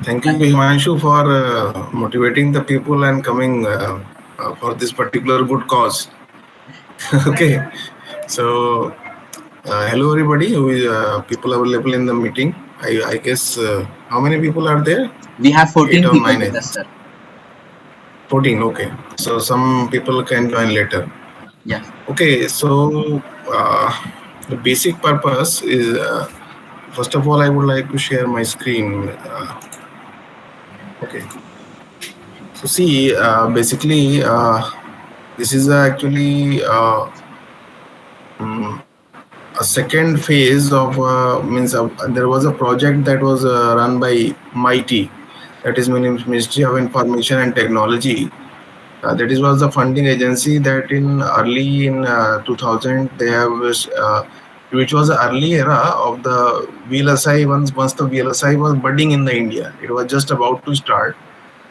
Thank you, Himanshu, for motivating the people and coming for this particular good cause. Okay, so hello everybody who is people available in the meeting. I guess how many people are there? We have 8 14 or people 9? with us, sir. 14. Okay, so some people can join later. Yes. Okay, so the basic purpose is first of all I would like to share my screen. Okay, so see basically this is actually a second phase of means there was a project that was run by MeitY, that is Ministry of Information and Technology. That is was the funding agency that in early in 2000 they have which was the early era of the VLSI. Once the VLSI was budding in the India, it was just about to start.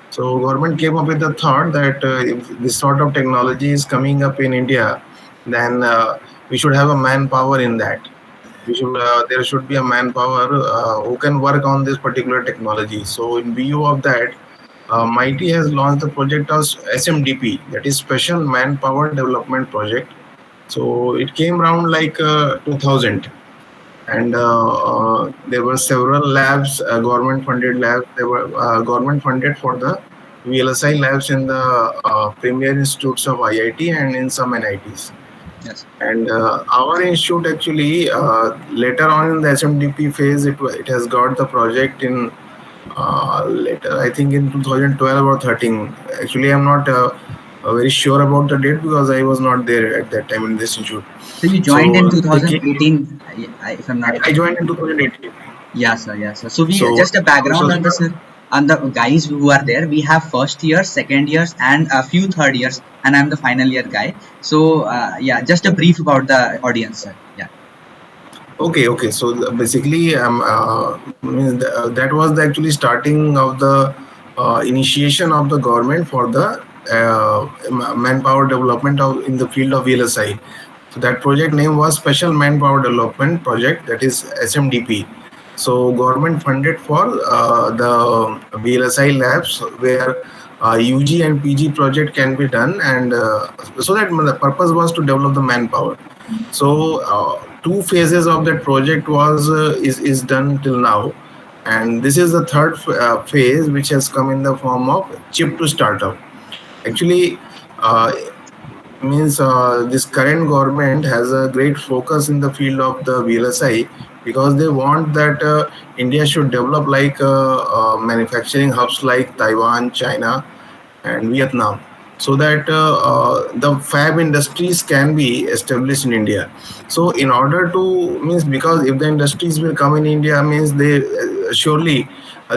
So government came up with the thought that if this sort of technology is coming up in India, then we should have a manpower in that. There should be a manpower who can work on this particular technology. So in view of that, MeitY has launched the project as SMDP, that is Special Manpower Development Project. So it came around like 2000, and there were several labs, government funded labs. There were government funded for the VLSI labs in the premier institutes of IIT and in some NITs. Yes. And our institute actually later on in the SMDP phase, it has got the project in later, I think in 2012 or 13. Actually, I'm not very sure about the date because I was not there at that time in this institute. So you joined in they came, 2018, if I'm not I joined in 2018. Yes, sir. Yes, sir. So we So just a background on this, sir. On the guys who are there, we have first years, second years, and a few third years, and I'm the final year guy. So yeah, just a brief about the audience, sir. Yeah. Okay. So basically, that was the actually starting of the initiation of the government for the manpower development in the field of VLSI. So that project name was Special Manpower Development Project, that is SMDP. So government funded for the VLSI labs where UG and PG project can be done, and so that the purpose was to develop the manpower. So two phases of that project is done till now, and this is the third phase which has come in the form of Chip2Startup. Actually, means this current government has a great focus in the field of the VLSI because they want that India should develop like manufacturing hubs like Taiwan, China, and Vietnam, so that the fab industries can be established in India. So in order to means because if the industries will come in India means they surely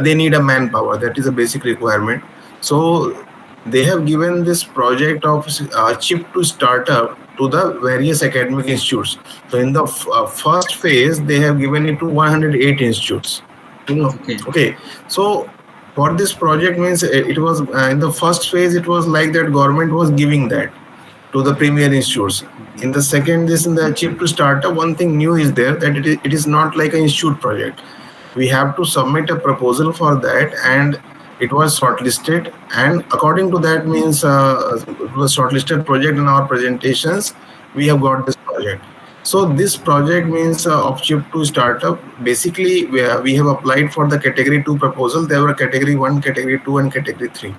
they need a manpower. That is a basic requirement. So they have given this project of Chip2Startup to the various academic institutes. So in the first phase, they have given it to 108 institutes. Okay. So for this project means it was in the first phase, it was like that government was giving that to the premier institutes. In the second, this in the Chip2Startup, one thing new is there that it is not like an institute project. We have to submit a proposal for that, and it was shortlisted, and according to that means it was shortlisted project in our presentations, we have got this project. So this project means of Chip2Startup, basically we have applied for the category 2 proposal. There were category 1, category 2 and category 3.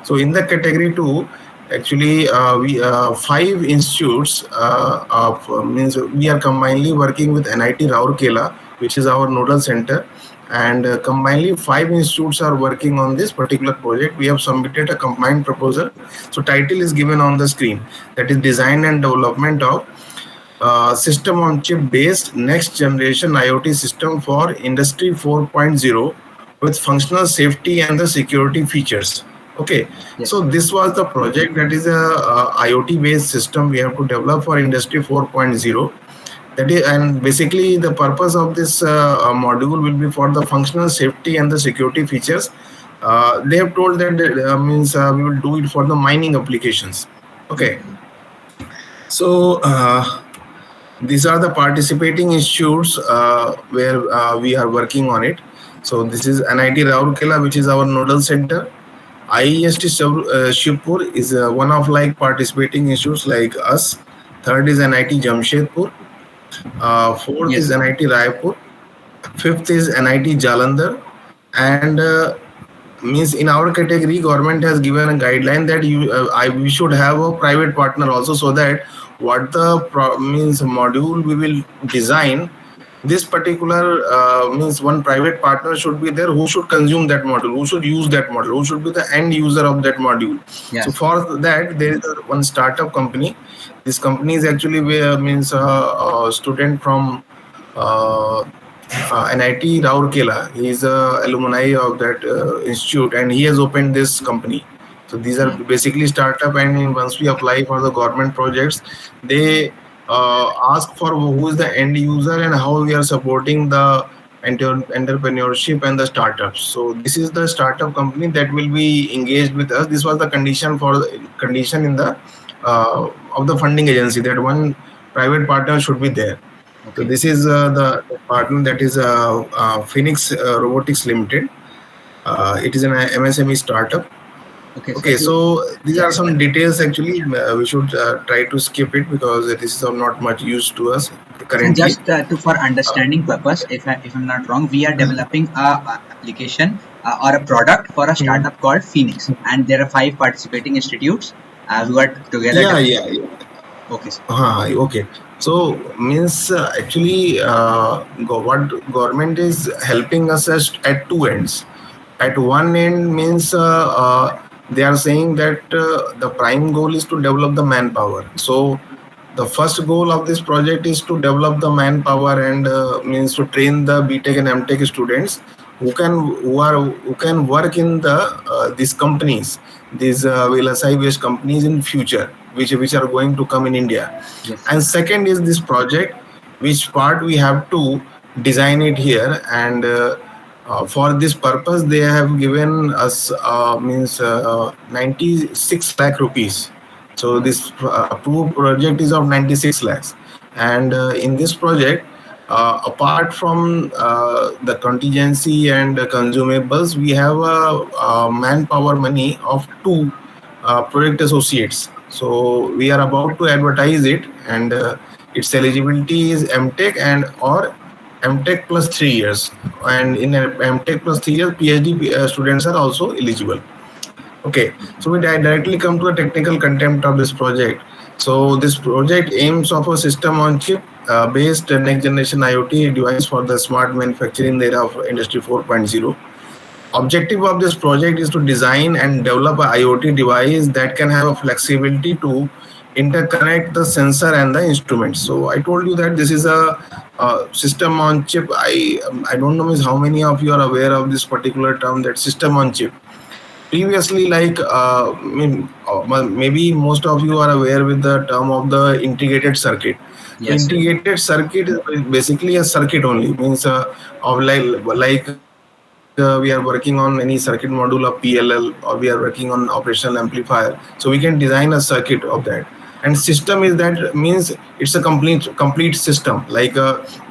So in the category 2, actually we 5 institutes means we are combinedly working with NIT Rourkela, which is our nodal center, and combinedly 5 institutes are working on this particular project. We have submitted a combined proposal. So title is given on the screen, that is design and development of system on chip based next generation IoT system for industry 4.0 with functional safety and the security features. Okay. Yes. So this was the project, that is a IoT based system we have to develop for industry 4.0. That is, and basically the purpose of this module will be for the functional safety and the security features. They have told that means we will do it for the mining applications. Okay. So these are the participating institutes where we are working on it. So this is NIT Raurkela, which is our nodal center. IEST Shivpur is one of like participating institutes like us. Third is NIT Jamshedpur. Fourth is Yes. NIT Raipur. Fifth is NIT Jalandhar. And means in our category, government has given a guideline that we should have a private partner also, so that what the means module we will design, this particular means one private partner should be there who should consume that module, who should use that module, who should be the end user of that module. So Yes. for that, there is one startup company. This company is actually means a student from uh, NIT Raurkela. He is a alumni of that institute, and he has opened this company. So these are basically startup, and once we apply for the government projects, they ask for who is the end user and how we are supporting the entrepreneurship and the startups. So this is the startup company that will be engaged with us. This was the condition in the of the funding agency, that one private partner should be there. So Okay. this is the partner, that is Phoenix Robotics Limited. It is an MSME startup. Okay. So Okay, so these yeah. are some details. Actually, we should try to skip it because this is not much used to us So currently. just to for understanding purpose, if I'm not wrong, we are developing a application or a product for a Hmm. startup called Phoenix, and there are 5 participating institutes who are together Yeah, developing. yeah, yeah. Okay, sir. Okay. So means actually, what government is helping us at two ends. At one end means they are saying that the prime goal is to develop the manpower. So the first goal of this project is to develop the manpower, and means to train the BTech and MTech students who can work in the these companies, these VLSI based companies in future, which are going to come in India. Yes. And second is this project, which part we have to design it here, and for this purpose they have given us means 96 lakh rupees. So this approved project is of 96 lakhs, and in this project, apart from the contingency and consumables, we have a manpower money of two project associates. So we are about to advertise it, and its eligibility is MTech and or MTech plus 3 years. And in MTech plus 3 years, PhD students are also eligible. Okay, so we directly come to the technical content of this project. So this project aims of a system on chip based next generation IoT device for the smart manufacturing era of Industry 4.0. Objective of this project is to design and develop a IoT device that can have a flexibility to interconnect the sensor and the instruments. So I told you that this is a system on chip. I don't know how many of you are aware of this particular term, that system on chip. Previously, like maybe most of you are aware with the term of the integrated circuit. So Yes. integrated circuit is basically a circuit only, means of like we are working on any circuit module of PLL, or we are working on operational amplifier. So we can design a circuit of that. And system is that means it's a complete system. Like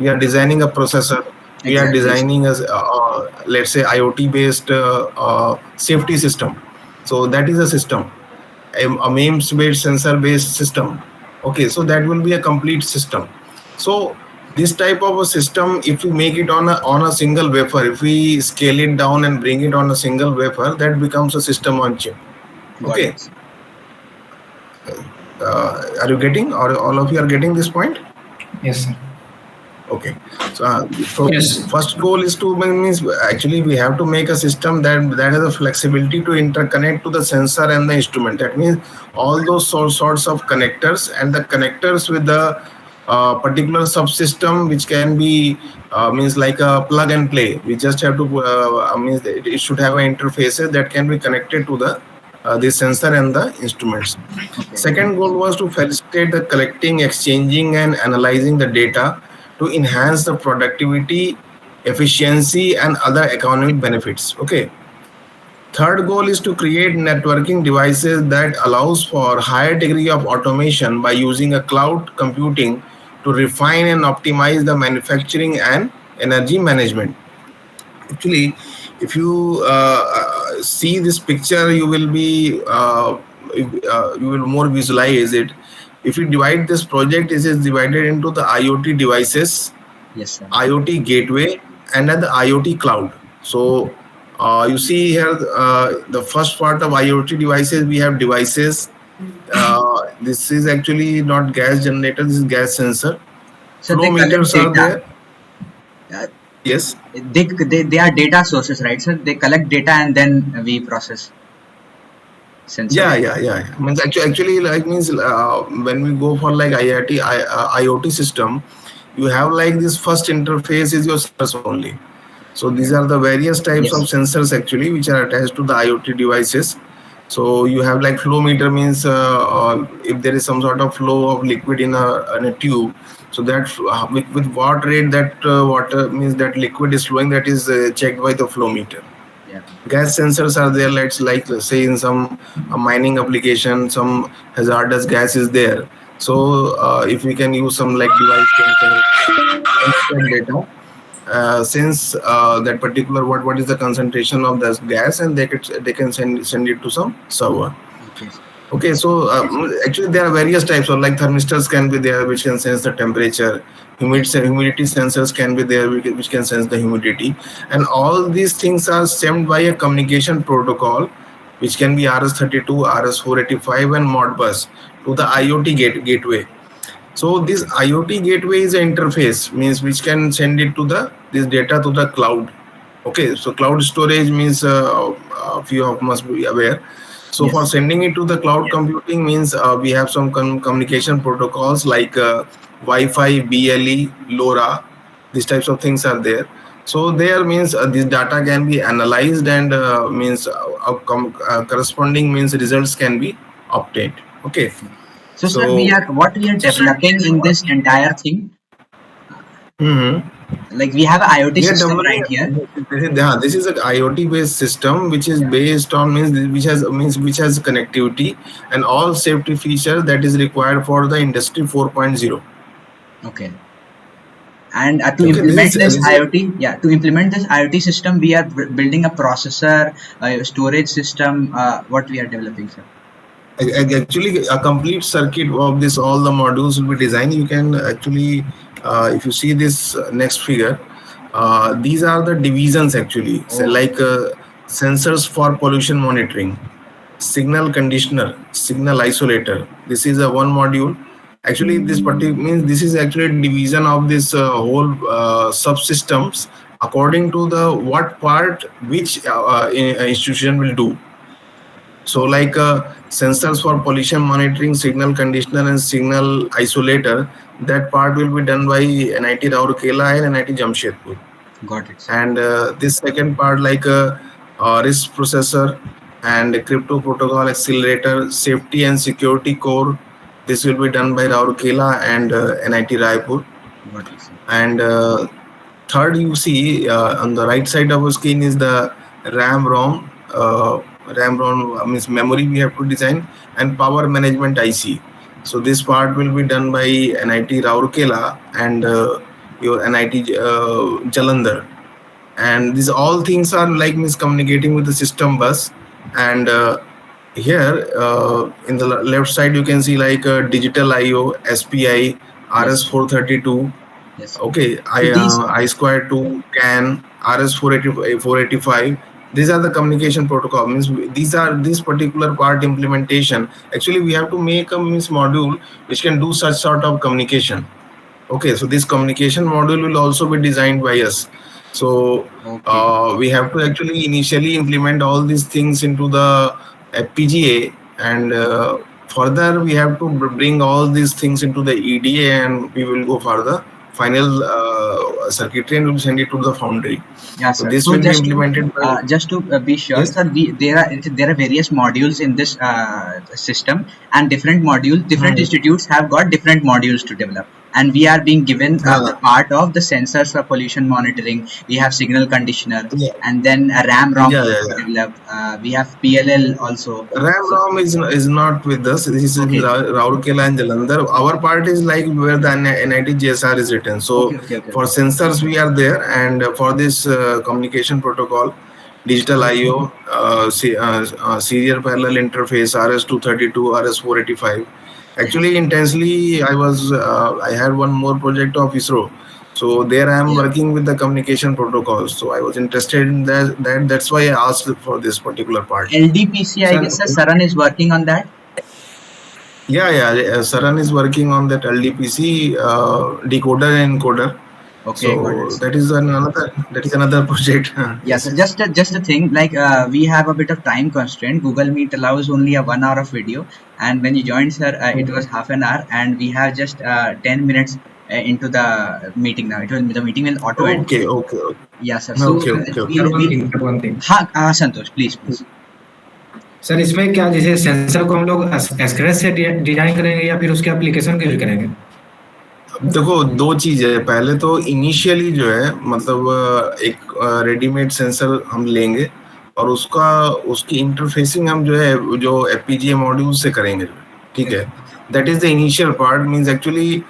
we are designing a processor, we are Exactly. designing as let's say IoT based safety system. So that is a system, a MEMS based sensor based system. Okay, so that will be a complete system. So this type of a system, if we make it on a single wafer, if we scale it down and bring it on a single wafer, that becomes a system on chip. Got Okay, it. are you getting, or all of you are getting this point? Yes, sir. Okay, so Yes. first goal is to means actually we have to make a system that has a flexibility to interconnect to the sensor and the instrument. That means all those sorts of connectors, and the connectors with the particular subsystem, which can be means like a plug and play. We just have to means it should have an interfaces that can be connected to the sensor and the instruments. Okay. Second goal was to facilitate the collecting, exchanging, and analyzing the data to enhance the productivity, efficiency, and other economic benefits. Okay. Third goal is to create networking devices that allows for higher degree of automation by using a cloud computing to refine and optimize the manufacturing and energy management. Actually, if you see this picture, you will be you will more visualize it. If you divide this project, it is divided into the IoT devices, Yes, sir. IoT gateway, and then the IoT cloud. So you see here the first part of IoT devices. We have devices. This is actually not gas generator. This is gas sensor. So Flow they collect meters are data. there. Uh, Yes. they are data sources, right? So they collect data and then we process Yeah, sensors. yeah, yeah. Means actually like means when we go for like IoT system, you have like this first interface is your sensors only. So these Okay. are the various types of Yes. sensors actually which are attached to the IoT devices. So you have like flow meter means if there is some sort of flow of liquid in a tube, so that with what rate that water means that liquid is flowing, that is checked by the flow meter. Yeah. Gas sensors are there, let's say in some mining application some hazardous gas is there, so if we can use some like device sensor and data, since that particular what is the concentration of this gas, and they can send it to some server. Okay, sir. Okay, so actually there are various types of like thermistors can be there which can sense the temperature, Yes. humidity sensors can be there which can sense the humidity, and all these things are stemmed by a communication protocol which can be RS-32, RS-485, and Modbus to the IoT gateway. So this Okay. IoT gateway is an interface means which can send it to the this data to the cloud. Okay, so cloud storage means a few of must be aware. So for Yes. sending it to the cloud computing means we have some communication protocols like Wi-Fi, BLE, LoRa. These types of things are there. So there means this data can be analyzed and means corresponding means results can be obtained. Okay, So, sir, we so. are what we are developing in this entire thing. Mhm. Like we have an IoT We are system developing. right here. This is an IoT based system which is Yeah. based on means which has connectivity and all safety features that is required for the industry 4.0. Okay. And to Okay, implement this this is IoT, yeah, to implement this IoT system, we are building a processor, a storage system. What we are developing, sir. actually a complete circuit of this. All the modules will be designed. You can actually, if you see this next figure, these are the divisions actually. So Oh, like sensors for pollution monitoring, signal conditioner, signal isolator. This is a one module. Actually, this particular means this is actually a division of this whole subsystems according to the what part which institution will do. So, like sensors for pollution monitoring, signal conditioner, and signal isolator, that part will be done by NIT Rourkela and NIT Jamshedpur. got it, sir. And this second part, like risk processor and crypto protocol accelerator, safety and security core, this will be done by Rourkela and NIT Raipur. Got it, sir. And third, you see on the right side of the screen is the RAM ROM. RAM ROM means memory we have to design, and power management IC. So this part will be done by NIT Rourkela and your NIT Jalandhar. And these all things are like miscommunicating with the system bus. And here in the left side you can see like digital IO, SPI, Yes, sir. RS-432. Yes. Okay, So these, I square 2 can RS-485. These are the communication protocol. Means these are this particular part implementation. Actually, we have to make a means module which can do such sort of communication. Okay, so this communication module will also be designed by us. So okay, we have to actually initially implement all these things into the FPGA, and further we have to bring all these things into the EDA, and we will go for the final circuitry and we'll send it to the foundry. yeah, So sir. this So will be implemented by. just to be sure, Yes. sir, there are various modules in this system, and different modules, different Mhm. institutes have got different modules to develop. and we are being given uh, a part of the sensors for pollution monitoring. We have signal conditioner, yeah, and then a RAM ROM yeah, yeah, we yeah. developed. We have PLL also. RAM So, ROM is not with us. This is in okay, Rourkela and Jalandhar. Our part is like where the NIT JSR is written. So okay, okay, okay, for okay. sensors we are there, and for this communication protocol, digital IO, serial parallel interface, RS-232, RS-485. Actually, intensely, I had one more project of ISRO. So there I am Yeah. working with the communication protocols. So I was interested in that's why I asked for this particular part. LDPC, I guess Sir, Saran is working on that. Yeah, yeah. Saran is working on that LDPC decoder and encoder. Okay, got it. So that is another project. Yeah, Yes, so yes. just a thing, like we have a bit of time constraint. Google Meet allows only a 1 hour of video, and when you joined, sir, it was half an hour, and we have just 10 minutes into the meeting now. The meeting will auto end. Okay, okay, okay, Yeah, sir. So okay, okay, okay. Sir we'll one we thing, one thing हाँ Santosh, please. Sir, इसमें क्या जैसे sensor को हम लोग scratch से design करेंगे या फिर उसके एप्लीकेशन के यूज करेंगे? देखो, दो चीज है। पहले तो इनिशियली जो है मतलब एक रेडीमेड सेंसर हम लेंगे और उसकी इंटरफेसिंग हम जो है जो एफपीजीए मॉड्यूल से करेंगे, ठीक है। That is the initial part. Means actually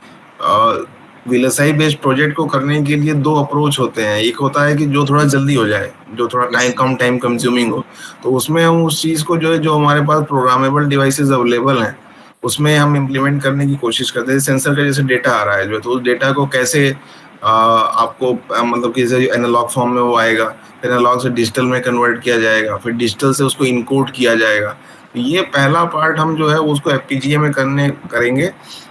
VLSI based project को करने के लिए दो अप्रोच होते हैं। एक होता है कि जो थोड़ा जल्दी हो जाए, जो थोड़ा Yes. टाइम कंज्यूमिंग हो, तो उसमें हम उस चीज को जो है जो हमारे पास प्रोग्रामेबल डिवाइसेस अवेलेबल हैं उसमें हम इम्प्लीमेंट करने की कोशिश करते हैं। सेंसर का जैसे डेटा आ रहा है जो, तो उस डेटा को कैसे आपको मतलब कि जैसे एनालॉग फॉर्म में वो आएगा, फिर एनालॉग से डिजिटल में कन्वर्ट किया जाएगा, फिर डिजिटल से उसको इनकोड किया जाएगा। तो ये पहला पार्ट हम जो है उसको एफपीजीए में करेंगे।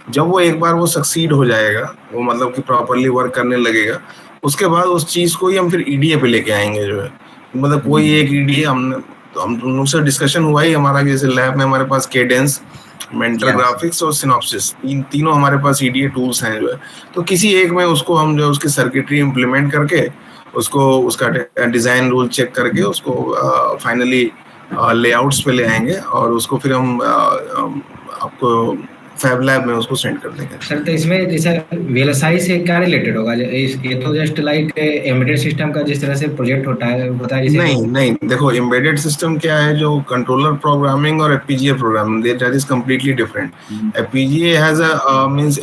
जब वो एक बार वो सक्सीड हो जाएगा, वो मतलब कि प्रॉपरली वर्क करने लगेगा, उसके बाद उस चीज को ही हम फिर ईडीए पे लेके आएंगे जो है। मतलब कोई एक ईडीए हम लोग से डिस्कशन हुआ ही हमारा, जैसे लैब में हमारे पास केडेंस, मेंटर Yes. ग्राफिक्स और सिनॉप्सिस, तीनों हमारे पास ईडीए टूल्स हैं जो है। तो किसी एक में उसको हम जो उसकी सर्किटरी इम्प्लीमेंट करके उसको उसका डिजाइन रूल चेक करके उसको फाइनली लेआउट्स पे ले आएंगे और उसको फिर हम आपको फैब लैब में उसको सेंड कर देंगे। सर, तो इसमें जैसे वीएलएसआई से क्या रिलेटेड होगा? ये तो जस्ट लाइक एम्बेडेड सिस्टम का जिस तरह से प्रोजेक्ट होता है जैसे नहीं नहीं, देखो एम्बेडेड सिस्टम क्या है, जो कंट्रोलर प्रोग्रामिंग और FPGA programming, that is completely different. FPGA has a means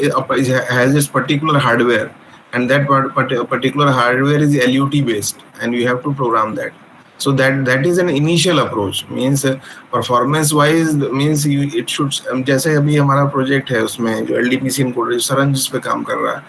has its particular hardware, and that particular hardware is LUT based, and you have to program that. So that is an initial approach. Means performance wise means it should, जैसे अभी हमारा project है उसमें जो LDPC encoder Saran जिस पे काम कर रहा है,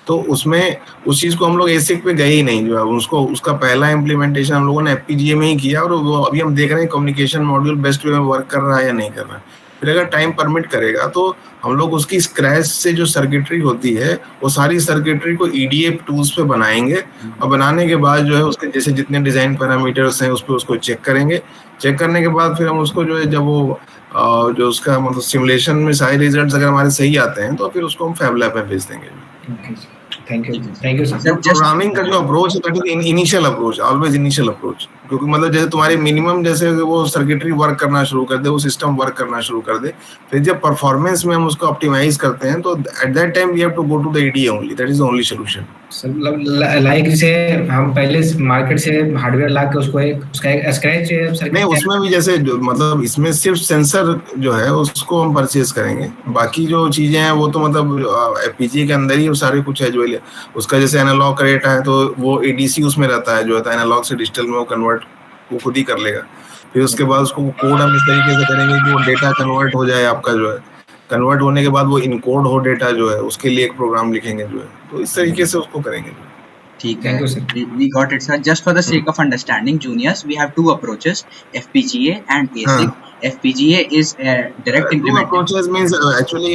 तो उसमें उस चीज को हम लोग एसिक पे गए ही नहीं। जो है उसको उसका पहला इम्प्लीमेंटेशन हम लोगों ने एफपीजीए में ही किया, और वो अभी हम देख रहे हैं कम्युनिकेशन मॉड्यूल बेस्ट वे में वर्क कर रहा है या नहीं कर रहा है। फिर अगर टाइम परमिट करेगा तो हम लोग उसकी स्क्रैच से जो सर्किटरी होती है वो सारी सर्किटरी को ईडीए टूल्स पे बनाएंगे, और बनाने के बाद जो है उसके जैसे जितने डिजाइन पैरामीटर्स हैं उस पर उसको चेक करेंगे। चेक करने के बाद फिर हम उसको जो है जब वो जो उसका मतलब सिमुलेशन में सारे रिजल्ट्स अगर हमारे सही आते हैं तो फिर उसको हम फैब लैब में भेज देंगे। Thank you Sir, sir. just programming का जो अप्रोच है that is initial approach, always initial approach. क्योंकि मतलब जैसे तुम्हारे मिनिमम जैसे वो सर्किटरी वर्क करना शुरू कर दे, वो सिस्टम वर्क करना शुरू कर दे, फिर जब परफॉर्मेंस में हम उसको ऑप्टिमाइज करते हैं तो at that time we have to go to the EDA only, that is the only solution. Like जैसे हम पहले मार्केट से हार्डवेयर ला के उसका एक स्क्रैच नहीं, सर्किट उसमें भी जैसे मतलब इसमें सिर्फ सेंसर जो है उसको हम परचेज करेंगे, बाकी जो चीजें हैं वो तो मतलब एफपीजी के अंदर ही वो सारे कुछ है जो है। उसका जैसे एनालॉग का डेटा है तो वो एडीसी उसमें रहता है, जो होता है एनालॉग से डिजिटल में वो कन्वर्ट वो खुद ही कर लेगा। फिर उसके बाद उसको कोड हम इस तरीके से करेंगे कि वो डेटा कन्वर्ट हो जाए आपका जो है, कन्वर्ट होने के बाद वो इनकोड हो डेटा जो है, उसके लिए एक प्रोग्राम लिखेंगे जो है। तो इस तरीके से उसको करेंगे। ठीक Thank है, you, sir. we got it, sir. Just for the sake of understanding, juniors, we have two approaches: FPGA and ASIC. FPGA is direct Two implementation. approaches means actually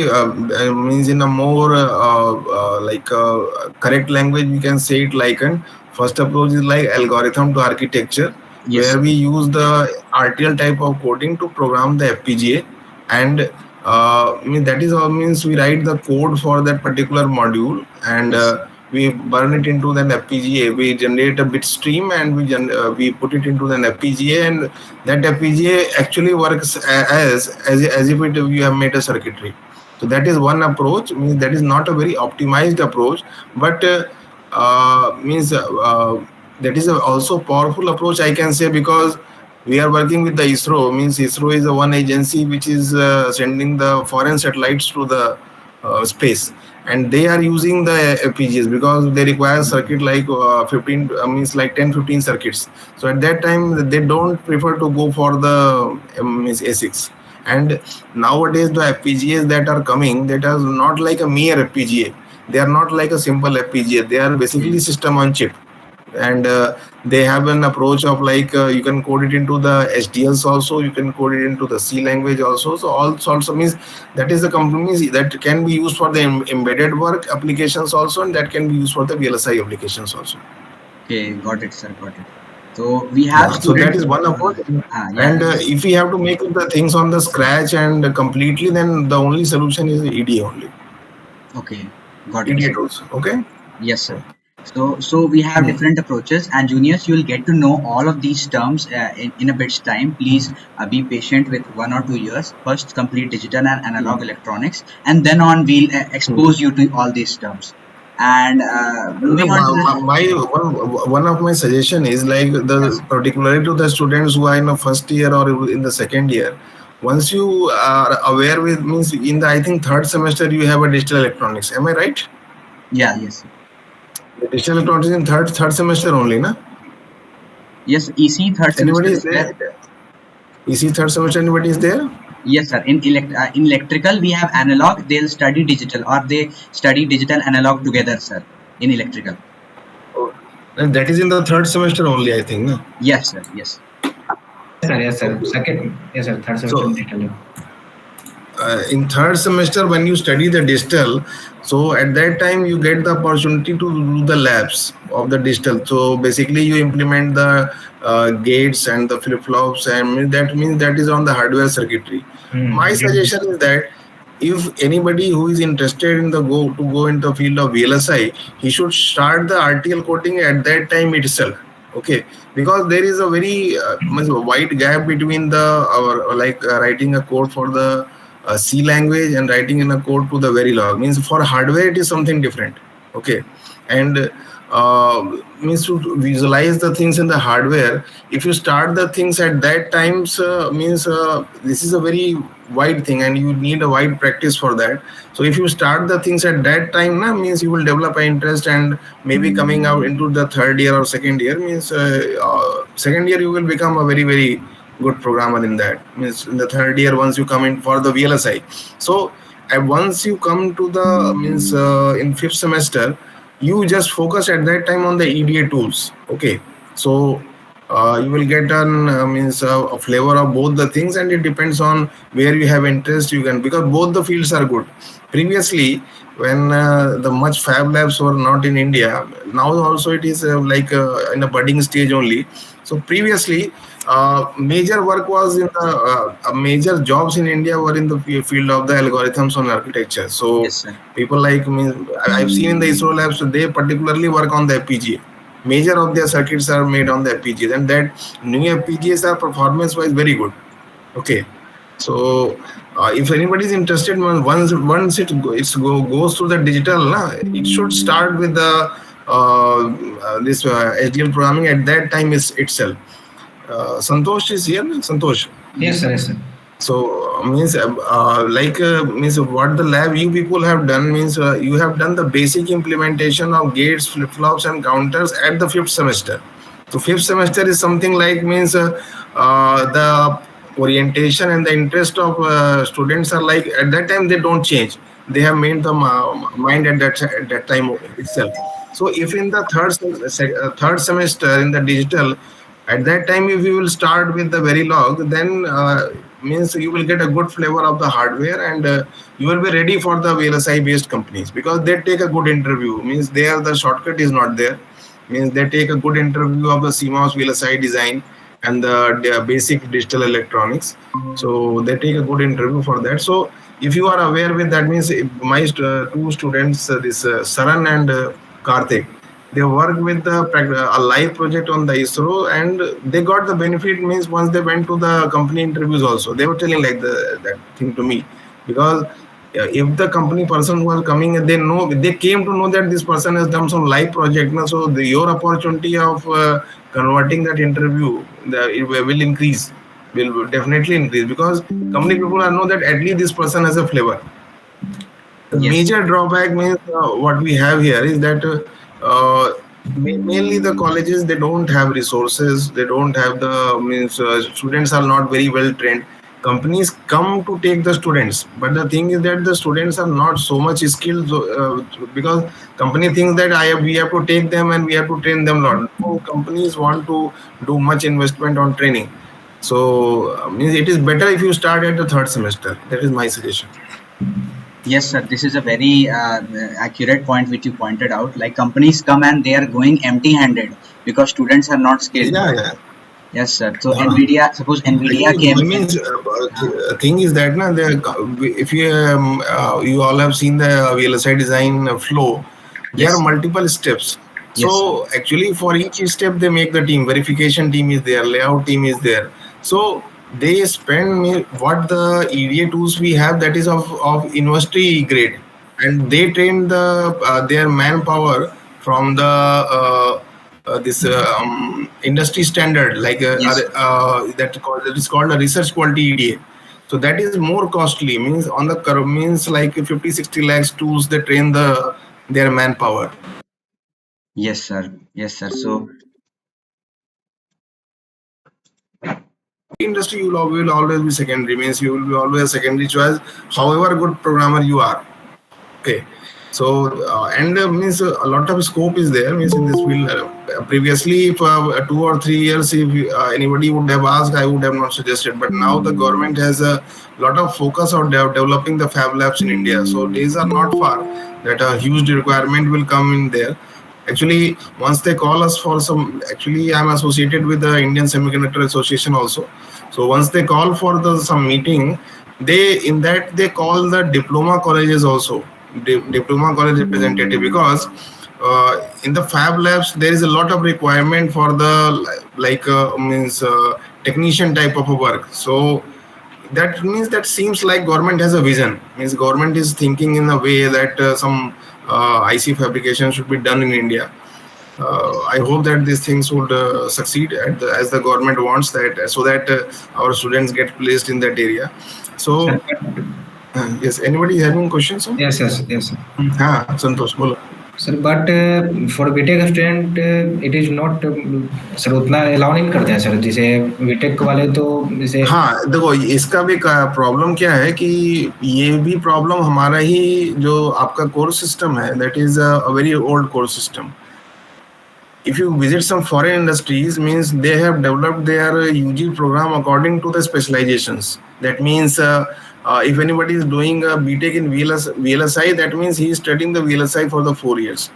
means in a more like correct language we can say it like an first approach is like algorithm to architecture, Yes. where we use the RTL type of coding to program the FPGA, and mean that is all means we write the code for that particular module, and we burn it into an FPGA. We generate a bit stream and we put it into an FPGA, and that FPGA actually works as if you have made a circuitry. So that is one approach. Means that is not a very optimized approach, but means that is a also powerful approach, I can say, because we are working with the ISRO. Means ISRO is the one agency which is sending the foreign satellites to the space, and they are using the FPGAs because they require circuit like 15 means like 10-15 circuits. So at that time they don't prefer to go for the means ASICs. And nowadays the FPGAs that are coming, that are not like a mere FPGA. They are not like a simple FPGA. They are basically Okay. system on chip, and they have an approach of like you can code it into the HDLs also, you can code it into the C language also. So all sorts of means that is the companies that can be used for the embedded work applications also, and that can be used for the VLSI applications also. Okay, got it, sir. Got it. So we have Yeah, so that students. is one approach. Yeah. And if we have to make the things on the scratch and completely, then the only solution is EDA only. Okay, got it, EDA sir. tools. Okay. Yes, sir. So we have Hmm. different approaches, and juniors, you will get to know all of these terms in a bit's time. Please be patient with 1 or 2 years. First, complete digital and analog electronics, and then on we'll expose you to all these terms. And No, moving on to the my one of my suggestion is like the yes, particularly to the students who are in the first year or in the second year. Once you are aware with means in the I think third semester you have a digital electronics. Am I right? yeah, yes, sir. The digital electronics in third semester only, na? Yes, EC third Anybody semester is is there. there? You see third semester anybody is there? Yes, sir. In electrical, we have analog. They'll study digital, or they study digital analog together, sir. In electrical. Oh, and that is in the third semester only, I think. Na? Yes, sir. Yes. Yes, sir. Yes, sir. Okay. Second, yes, sir. Third semester So digital. in third semester when you study the digital, so at that time you get the opportunity to do the labs of the digital. So basically you implement the gates and the flip-flops, and that means that is on the hardware circuitry. My suggestion is that if anybody who is interested in the go into the field of VLSI, he should start the RTL coding at that time itself. Okay, because there is a very much wide gap between the our like writing a code for the C language and writing in a code to the Verilog. Means for hardware it is something different. Okay, and means to visualize the things in the hardware. If you start the things at that times, means this is a very wide thing, and you need a wide practice for that. So if you start the things at that time, na, means you will develop an interest, and maybe coming out into the third year or second year means second year you will become a very good programmer in that. Means in the third year once you come in for the VLSI. So once you come to the means in fifth semester, you just focus at that time on the EDA tools. Okay, so you will get an means a flavor of both the things, and it depends on where you have interest. You can, because both the fields are good. Previously, when the much fab labs were not in India, now also it is like in a budding stage only. So previously, major work was in the major jobs in India were in the field of the algorithms on architecture. So Yes, sir. people like me, I've seen in the ISRO labs, they particularly work on the FPGA. Major of their circuits are made on the FPGAs, and that new FPGAs are performance-wise very good. Okay, so if anybody is interested, once goes to the digital, na, it should start with the this HDL programming at that time is itself. Santosh is here, na? Santosh. Yes, Yes, sir. sir. Yes, sir. So means like means what the lab you people have done means you have done the basic implementation of gates, flip flops, and counters at the fifth semester. So fifth semester is something like means the orientation and the interest of students are like at that time they don't change. They have made the mind at that time itself. So if in the third semester in the digital, at that time if you will start with the Verilog, then means you will get a good flavor of the hardware, and you will be ready for the VLSI based companies, because they take a good interview. Means there the shortcut is not there. Means they take a good interview of the CMOS VLSI design and the basic digital electronics. So they take a good interview for that. So if you are aware with that, means my two students, this Saran and Karthik, they worked with a live project on the ISRO, and they got the benefit. Means once they went to the company interviews also, they were telling like that thing to me, because if the company person who are coming, they came to know that this person has done some live project, so your opportunity of converting that interview, it will increase, will definitely increase, because company people are know that at least this person has a flavor. The Yes. major drawback means what we have here is that mainly the colleges, they don't have resources, they don't have the means students are not very well trained. Companies come to take the students, but the thing is that the students are not so much skilled, because company thinks that we have to take them and we have to train them a lot. So companies want to do much investment on training. So means it is better if you start at the third semester. That is my suggestion. Yes, sir. This is a very accurate point which you pointed out. Like companies come and they are going empty-handed because students are not skilled. Yeah, yeah. Yes, sir. So Uh, Suppose Actually, NVIDIA I came mean, in. thing is that na, if you all have seen the VLSI design flow, there are Yes, multiple steps. yes, sir. So actually, for each step, they make the team. Verification team is there, layout team is there. So they spend what the EDA tools we have, that is of university grade, and they train their manpower from the this industry standard, like Yes, that is called a research quality EDA. So that is more costly, means on the curve, means like 50-60 lakhs tools, they train their manpower. yes, sir. Yes, sir. So Industry, will always be secondary, means you will be always a secondary choice, however good programmer you are. Okay. So and means a lot of scope is there, means in this field. Previously, if 2 or 3 years, if anybody would have asked, I would have not suggested. But now the government has a lot of focus on developing the fab labs in India. So days are not far that a huge requirement will come in there. Actually, once they call us for some, actually I'm associated with the Indian Semiconductor Association also. So once they call for some meeting, they call the diploma colleges also, diploma college representative, because in the fab labs there is a lot of requirement for the like means technician type of a work. So that means that seems like government has a vision, means government is thinking in a way that some IC fabrication should be done in India. I hope that these things would succeed as the government wants that, so that our students get placed in that area. Sir, So yes, anybody having questions? yes, yes, yes. हाँ संतोष बोलो. Sir but for BTech student it is not sir उतना allow नहीं करते हैं sir, जैसे BTech वाले तो जैसे. हाँ देखो, इसका भी प्रॉब्लम क्या है कि ये भी प्रॉब्लम हमारा ही जो आपका कोर्स सिस्टम है, that is a very old course system. If you visit some foreign industries, means they have developed their UG program according to the specializations. That means if anybody is doing a BTech in VLSI, that means he is studying the VLSI for the 4 years.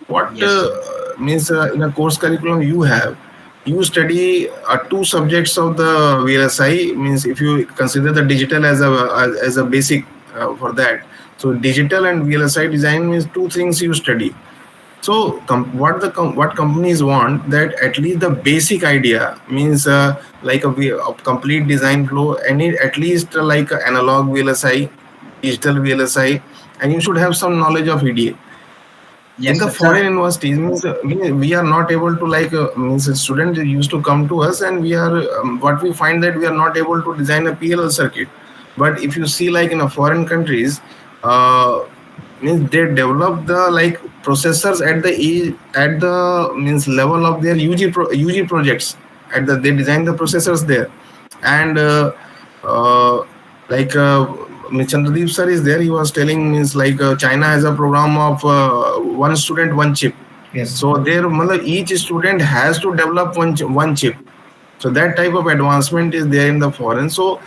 What yes, sir. means in a course curriculum you study two subjects of the VLSI, means if you consider the digital as a basic for that. So digital and VLSI design means two things you study. So what companies want, that at least the basic idea, means like a complete design flow, and at least like analog VLSI, digital VLSI, and you should have some knowledge of EDA. In Yes, the sir. foreign Sir, universities, means we are not able to, like means a student used to come to us, and we are what we find that we are not able to design a PLL circuit. But if you see, like in a foreign countries, uh, means they develop the like processors at the means level of their UG projects. They design the processors there, and uh, like Chandradeep sir is there. He was telling, means like China has a program of one student, one chip. Yes. So there, each student has to develop one chip. So that type of advancement is there in the foreign. So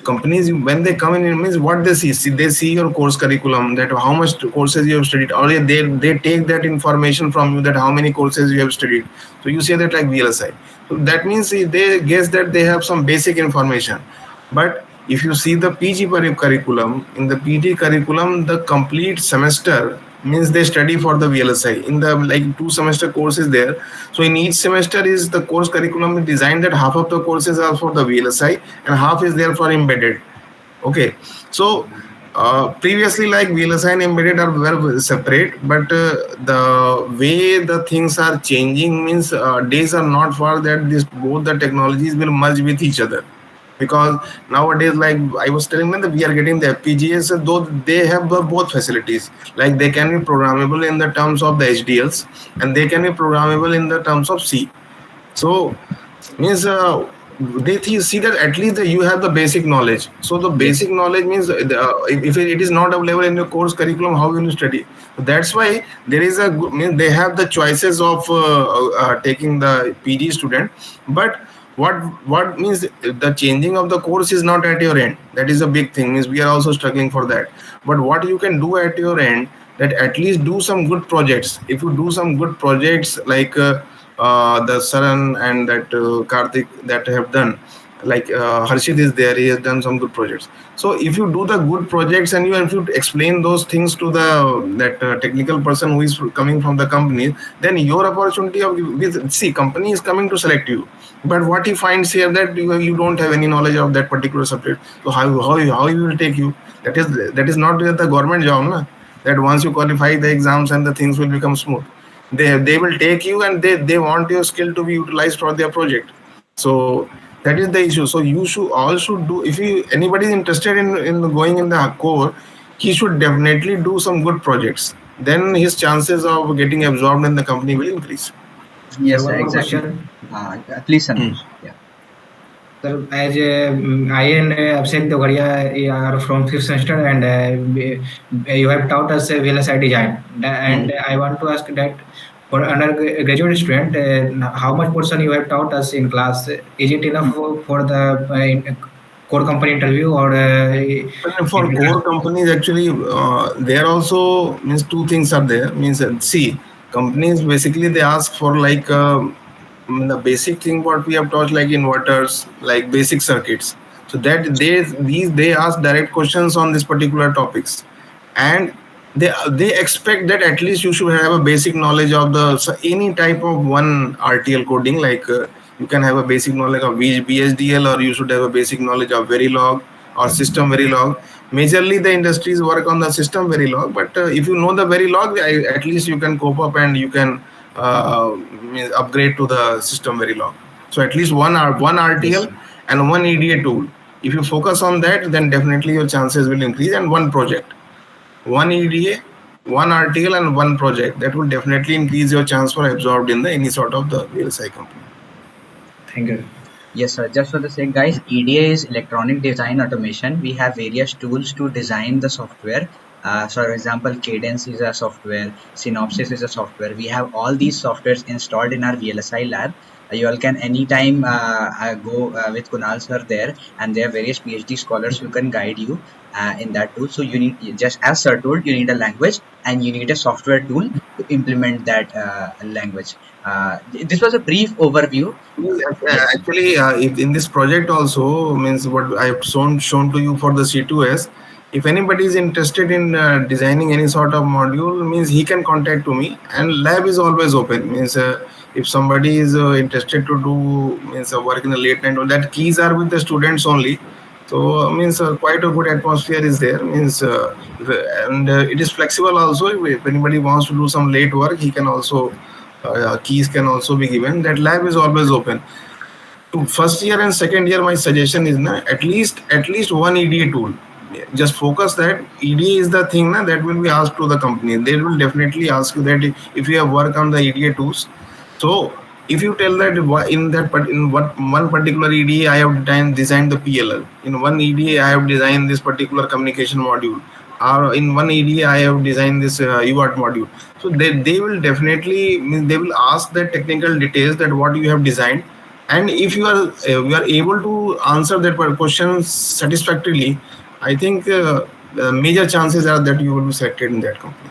companies, when they come in, it means what they see, they see your course curriculum, that how much courses you have studied, or they take that information from you, that how many courses you have studied. So you say that like VLSI, so that means they guess that they have some basic information. But if you see the PG curriculum, in the PG curriculum, the complete semester means they study for the VLSI. In the like 2 semester courses there, so in each semester is the course curriculum is designed that half of the courses are for the VLSI and half is there for embedded. Okay, so Previously, like VLSI and embedded are very separate, but the way the things are changing means days are not far that this both the technologies will merge with each other. Because nowadays, like I was telling them, that we are getting the FPGAs, though they have both facilities. Like they can be programmable in the terms of the HDLs, and they can be programmable in the terms of C. So means see that at least you have the basic knowledge. So the Yes. basic knowledge means if it is not available in your course curriculum, how will you study? That's why there is means they have the choices of taking the PG student. But what what means the changing of the course is not at your end. That is a big thing. Means we are also struggling for that. But what you can do at your end, that at least do some good projects. If you do some good projects like the Saran and that Karthik that have done, like Harshit is there, he has done some good projects. So if you do the good projects and if you explain those things to the that technical person who is coming from the company, then your opportunity of with see company is coming to select you. But what he finds here that you don't have any knowledge of that particular subject, so how he will take you? That is not the government job, na? That once you qualify the exams and the things will become smooth. They will take you and they want your skill to be utilized for their project. So that is the issue. So you should all should do, if you anybody is interested in going in the core, he should definitely do some good projects. Then his chances of getting absorbed in the company will increase. Sir, Yes, one more exactly. question. Please, Hmm. Santosh. Yeah. Sir, as I and Abhishek Dogaria are from fifth semester, and you have taught us VLSI design. Hmm. And I want to ask that for undergraduate student, how much portion you have taught us in class? Is it enough for the core company interview, or And for core companies, actually, there also means two things are there. Means see, companies basically they ask for like the basic thing what we have taught, like inverters, like basic circuits. So that they ask direct questions on this particular topics, and they expect that at least you should have a basic knowledge of the any type of one RTL coding. Like you can have a basic knowledge of BSDL, or you should have a basic knowledge of Verilog or system Verilog. Majorly, the industries work on the system Verilog, but if you know the Verilog, at least you can cope up and you can upgrade to the system Verilog. So at least one Yes. RTL and one EDA tool. If you focus on that, then definitely your chances will increase. And one project, one EDA, one RTL, and one project, that will definitely increase your chance for absorbed in the any sort of the VLSI company. thank you. Yes, sir. Just for the sake, guys, EDA is electronic design automation. We have various tools to design the software. So, for example, Cadence is a software, Synopsys is a software. We have all these softwares installed in our VLSI lab. You all can anytime go with Kunal sir there, and there are various PhD scholars who can guide you in that tool. So, you need, just as sir told, you need a language and you need a software tool to implement that language. This was a brief overview. Yes. Actually, in this project also means what I have shown to you for the C2S. If anybody is interested in designing any sort of module, means he can contact to me, and lab is always open. Means if somebody is interested to do means work in the late night, or that keys are with the students only. So means quite a good atmosphere is there. Means and it is flexible also. If anybody wants to do some late work, he can also keys can also be given. That lab is always open. To first year and second year, my suggestion is at least one EDA tool. Just focus that EDA is the thing that will be asked to the company. They will definitely ask you that if you have worked on the EDA tools. So if you tell that in what one particular EDA I have designed the PLL, in one EDA I have designed this particular communication module, or in one EDA I have designed this UART module. So they will definitely they will ask the technical details that what you have designed, and if you are able to answer that question satisfactorily, I think the major chances are that you will be selected in that company.